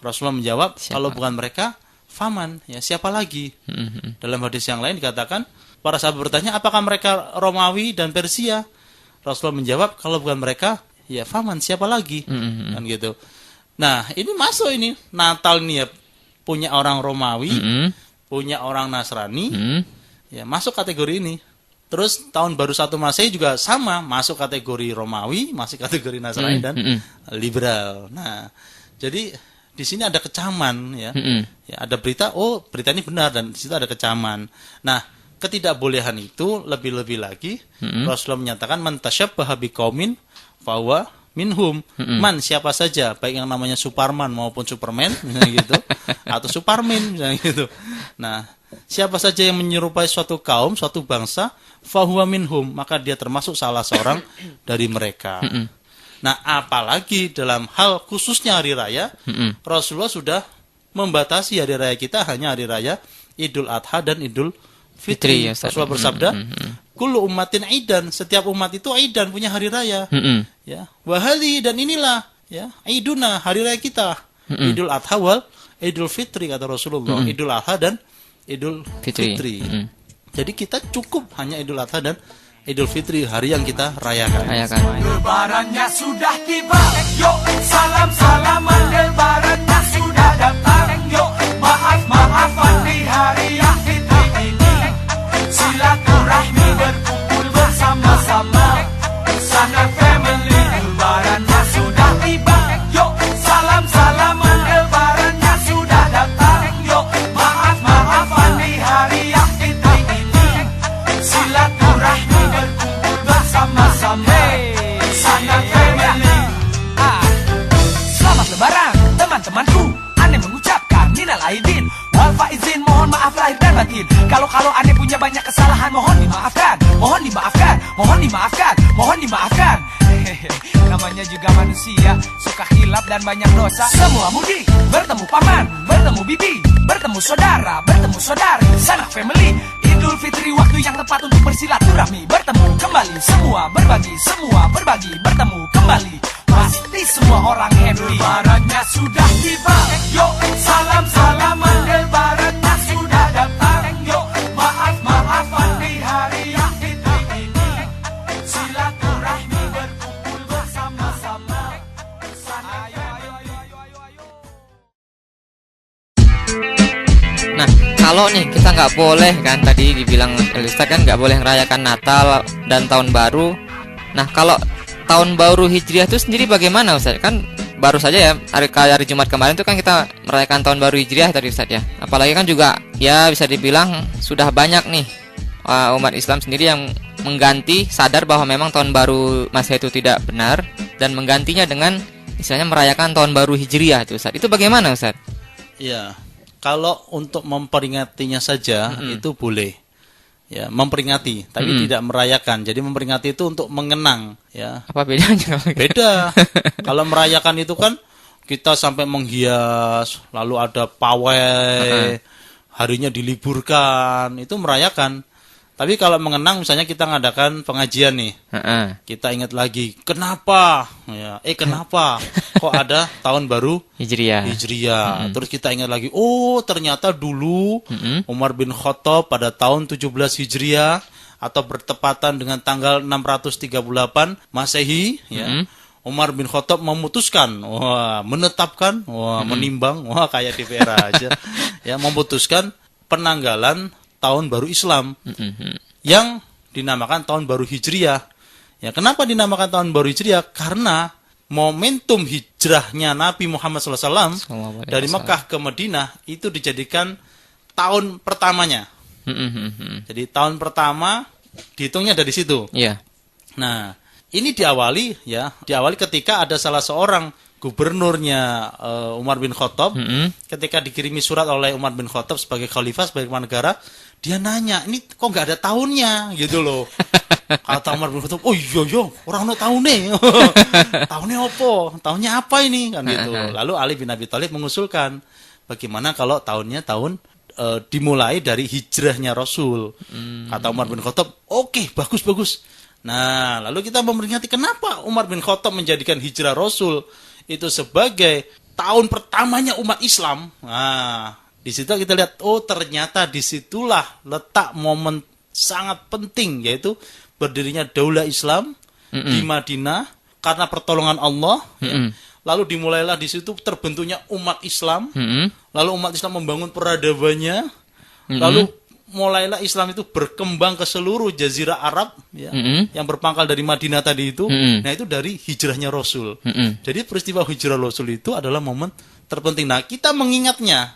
Rasulullah menjawab, Siapa? kalau bukan mereka, faman, ya siapa lagi? Dalam hadis yang lain dikatakan, para sahabat bertanya, apakah mereka Romawi dan Persia? Rasulullah menjawab, kalau bukan mereka, ya faman, siapa lagi? Kan gitu. Nah, ini masuk ini Natal nih ya, punya orang Romawi, punya orang Nasrani, ya masuk kategori ini. Terus tahun baru 1 Masehi juga sama, masuk kategori Romawi, masuk kategori Nasrani dan liberal. Nah, jadi di sini ada kecaman ya. Ya, ada berita, oh berita ini benar, dan di situ ada kecaman. Nah, ketidakbolehan itu lebih-lebih lagi Rasulullah menyatakan man tasyabbaha biqaumin fahuwa minhum. Man, siapa saja, baik yang namanya Superman maupun Superman misalnya gitu, atau Superman misalnya gitu. Nah, siapa saja yang menyerupai suatu kaum, suatu bangsa, fahuwa minhum, maka dia termasuk salah seorang dari mereka. Nah, apalagi dalam hal khususnya hari raya, Rasulullah sudah membatasi hari raya kita hanya hari raya Idul Adha dan Idul Fitri. Ya, Rasulullah bersabda, kullu ummatin idan, setiap umat itu idan, punya hari raya. Ya, wahali, dan inilah ya iduna, hari raya kita. Idul Adha wal Idul Fitri, kata Rasulullah. Idul Adha dan Idul Fitri. Jadi kita cukup hanya Idul Adha dan Idul Fitri, hari yang kita rayakan. Lebarannya sudah tiba, yuk salam-salaman, lebarannya sudah datang, yuk maaf-maafan di hari yang fitri ini, silaturahmi berkumpul bersama-sama, sana family. Lebarannya sudah tiba, yuk salam-salaman, lebarannya sudah datang, yuk maaf-maafan di hari yang fitri ini, silaturahmi berkumpul bersama-sama, sana family. Selamat lebaran teman-temanku, Ane mengucapkan minal aidin wal faizin, mohon maaf lahir dan batin. Kalau Ane punya banyak kesalahan, mohon dimaafkan, mohon dimaafkan, mohon dimaafkan, mohon dimaafkan. Namanya juga manusia, suka hilap dan banyak dosa. Semua mudik, bertemu paman, bertemu bibi, bertemu saudara, bertemu saudari, sanak family. Idul Fitri waktu yang tepat untuk bersilaturahmi, bertemu kembali, semua berbagi, bertemu kembali. Pasti semua orang happy. Lebarannya sudah tiba, yuk salam-salaman, lebarannya sudah datang, yuk maaf-maafan di hari yang fitri ini, silaturahmi berkumpul bersama-sama. Nah, kalau nih kita nggak boleh kan, tadi dibilang Ustaz kan nggak boleh merayakan Natal dan Tahun Baru. Nah, kalau Tahun Baru Hijriah itu sendiri bagaimana Ustaz? Kan baru saja ya hari Jumat kemarin itu kan kita merayakan Tahun Baru Hijriah tadi Ustaz ya. Apalagi kan juga ya bisa dibilang sudah banyak nih umat Islam sendiri yang mengganti, sadar bahwa memang Tahun Baru Masehi itu tidak benar dan menggantinya dengan istilahnya merayakan Tahun Baru Hijriah itu Ustaz. Itu bagaimana Ustaz? Iya. Kalau untuk memperingatinya saja itu boleh. Ya, memperingati, tapi tidak merayakan. Jadi memperingati itu untuk mengenang, ya. Apa bedanya? Beda. Kalau merayakan itu kan kita sampai menghias, lalu ada pawai, harinya diliburkan, itu merayakan. Tapi kalau mengenang, misalnya kita ngadakan pengajian nih, kita ingat lagi, kenapa? Ya, kenapa? Kok ada tahun baru Hijriah. Terus kita ingat lagi, oh ternyata dulu Umar bin Khattab pada tahun 17 Hijriah atau bertepatan dengan tanggal 638 Masehi, ya. Umar bin Khattab memutuskan, menetapkan, menimbang, kayak DPR aja, ya, memutuskan penanggalan tahun baru Islam yang dinamakan tahun baru Hijriah. Ya, kenapa dinamakan tahun baru Hijriah? Karena momentum hijrahnya Nabi Muhammad SAW dari Mekah ke Madinah itu dijadikan tahun pertamanya. Jadi tahun pertama dihitungnya dari situ. Iya. Nah, ini diawali ketika ada salah seorang gubernurnya Umar bin Khattab, ketika dikirimi surat oleh Umar bin Khattab sebagai khalifah, sebagai kepala negara, dia nanya, ini kok nggak ada tahunnya, gitu loh. Kata Umar bin Khattab, oh iya, orang no tahunnya, tahunnya apa? Tahunnya apa ini? Kan gitu. Lalu Ali bin Abi Thalib mengusulkan, bagaimana kalau tahunnya dimulai dari hijrahnya Rasul. Kata Umar bin Khattab, oke, bagus. Nah, lalu kita memperingati kenapa Umar bin Khattab menjadikan hijrah Rasul itu sebagai tahun pertamanya umat Islam. Nah, di situ kita lihat, oh ternyata disitulah letak momen sangat penting, yaitu berdirinya Daulah Islam di Madinah karena pertolongan Allah. Ya. Lalu dimulailah di situ terbentuknya umat Islam. Lalu umat Islam membangun peradabannya. Lalu mulailah Islam itu berkembang ke seluruh jazirah Arab, ya, yang berpangkal dari Madinah tadi itu. Nah, itu dari hijrahnya Rasul. Jadi peristiwa hijrah Rasul itu adalah momen terpenting. Nah, kita mengingatnya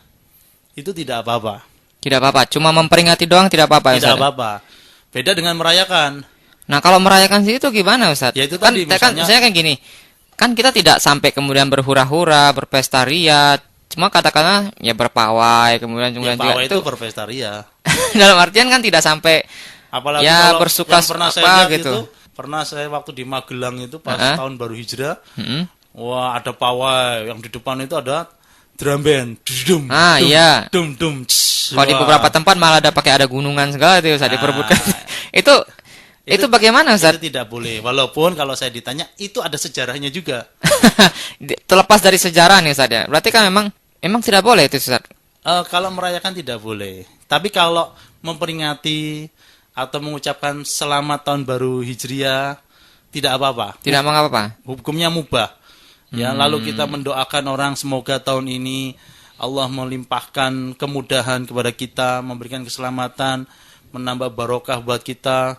itu tidak apa-apa. Tidak apa-apa, cuma memperingati doang tidak apa-apa. Tidak apa-apa. Beda dengan merayakan. Nah, kalau merayakan itu gimana, Ustaz? Ya, itu kan, tadi, kan misalnya, saya kan gini. Kan kita tidak sampai kemudian berhura-hura, berpesta ria, cuma katakanlah ya berpawai, kemudian ya, juga itu berpesta ria. dalam artian kan tidak sampai apalagi ya kalau bersuka yang pernah saya apa lihat gitu. itu, pernah saya waktu di Magelang itu pas tahun baru hijrah. Wah, ada pawai, yang di depan itu ada drum band. Dum, iya. Dum. Kalau di beberapa tempat malah ada gunungan segala itu Ustaz diperbutkan. itu bagaimana, Ustaz? Itu tidak boleh. Walaupun kalau saya ditanya itu ada sejarahnya juga. Terlepas dari sejarah nih, Ustaz ya. Berarti kan memang tidak boleh itu, Ustaz. Kalau merayakan tidak boleh. Tapi kalau memperingati atau mengucapkan selamat tahun baru Hijriah tidak apa-apa. Tidak mengapa-apa. Hukumnya mubah. Ya, lalu kita mendoakan orang semoga tahun ini Allah melimpahkan kemudahan kepada kita, memberikan keselamatan, menambah barokah buat kita.